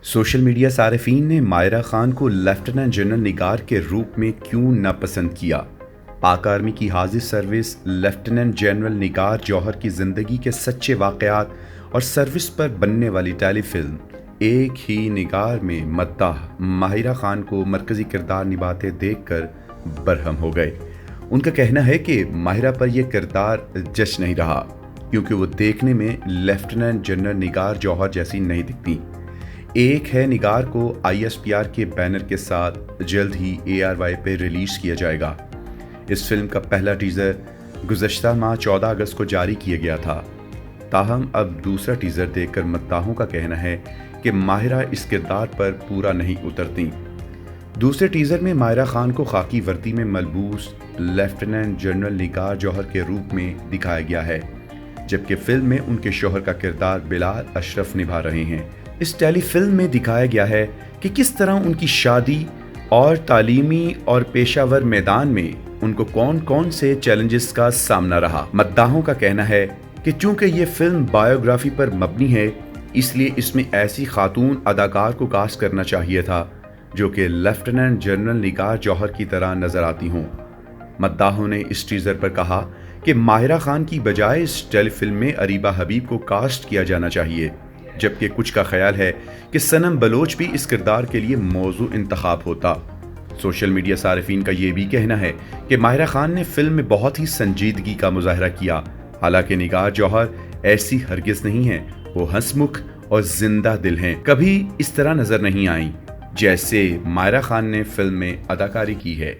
Social media सारिफीन ने मायरा खान को lieutenant general निगार के रूप में क्यों नापसंद किया। पाक आर्मी की हाजिर सर्विस लेफ्टिनेंट जनरल निगार जौहर की ज़िंदगी के सच्चे वाक़यात और सर्विस पर बनने वाली टेलीफिल्म एक ही निगार में मद्दाह माहिरा खान को मरकज़ी किरदार निभाते देखकर बरहम हो गए। उनका कहना है कि माहिरा पर यह किरदार जच नहीं रहा क्योंकि वो देखने में लेफ्टिनेंट जनरल निगार जौहर जैसी नहीं दिखती। एक है निगार को ISPR के बैनर के साथ जल्द ही ARY पे रिलीज किया जाएगा। इस फिल्म का पहला टीज़र गुज़श्ता माह 14 अगस्त को जारी किया गया था। ताहम अब दूसरा टीज़र देखकर मद्दाहों का कहना है कि माहिरा इस किरदार पर पूरा नहीं उतरती। दूसरे टीज़र में माहिरा खान को खाकी वर्दी में मलबूस लेफ्टिनेंट जनरल निगार जौहर के रूप में दिखाया गया है, जबकि फिल्म में उनके शौहर का किरदार बिलाल अशरफ निभा रहे हैं। इस टेलीफिल्म में दिखाया गया है कि किस तरह उनकी शादी और तालीमी और पेशावर मैदान में उनको कौन कौन से चैलेंजेस का सामना रहा। मद्दाहों का कहना है कि चूंकि ये फिल्म बायोग्राफी पर मबनी है, इसलिए इसमें ऐसी खातून अदाकार को कास्ट करना चाहिए था जो कि लेफ्टिनेंट जनरल निगार जौहर की तरह नजर आती हों। मद्दाहों ने इस टीज़र पर कहा कि माहिरा खान की बजाय इस टेलीफिल्म में अरीबा हबीब को कास्ट किया जाना चाहिए, जबकि कुछ का ख्याल है कि सनम बलोच भी इस किरदार के लिए मौजू इंतखाब होता। सोशल मीडिया सारिफीन का ये भी कहना है कि माहिरा खान ने फिल्म में बहुत ही संजीदगी का मुजाहरा किया। हालांकि निगार जौहर ऐसी हरगिज नहीं है, वो हंसमुख और जिंदा दिल हैं, कभी इस तरह नजर नहीं आई जैसे माहिरा खान ने फिल्म में अदाकारी की है।